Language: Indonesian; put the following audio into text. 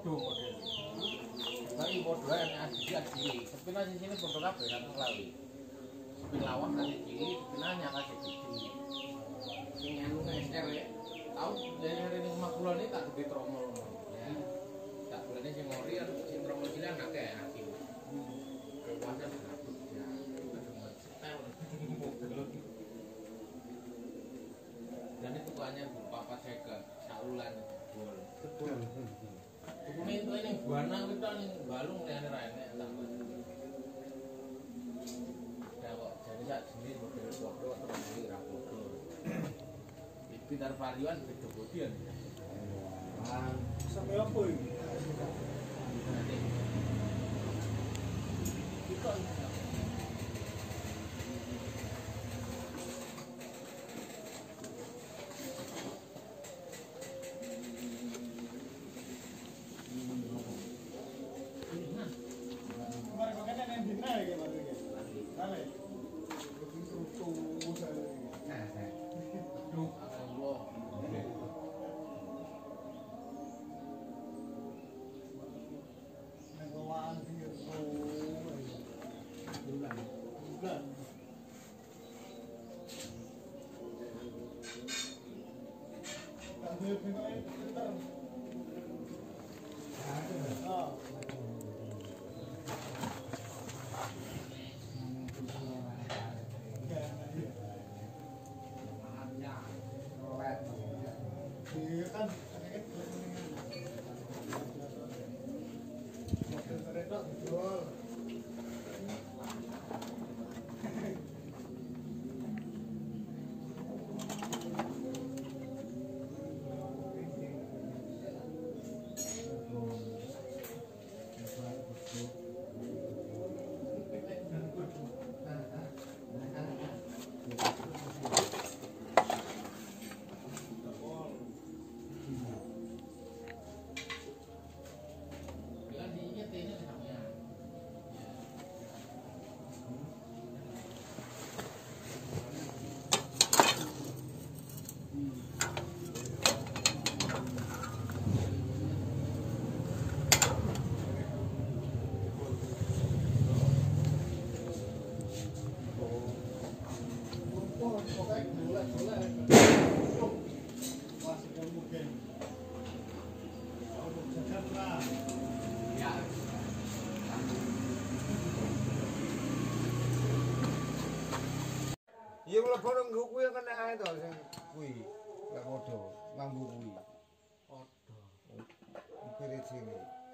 podo model. Bagi podo yang asli, sepina di sini podo kabeh kan nglawi. Sepin lawak kasih cilik, sepinanya kasih gede. Sing anu SR ya. Tahu dari rumah kula ini tak gede tromol. Ya. Tak boleh sing ngori sing tromol cilik anake hakim. Kekuatan seratus ya. Setel. Dan itu hanya berupa seket, saulan bol. Betul. Ini itu ini buana kita nih balung nih ada lainnya tambah. Ya kok jadi saat sini model foto atau model rapodo. Pintar varian beda bodian. Sampai apa ini? Kita iya mlebu nang kuwi kena ae to sing kuwi. Lek modho nganggo kuwi. podo. Pirit sini.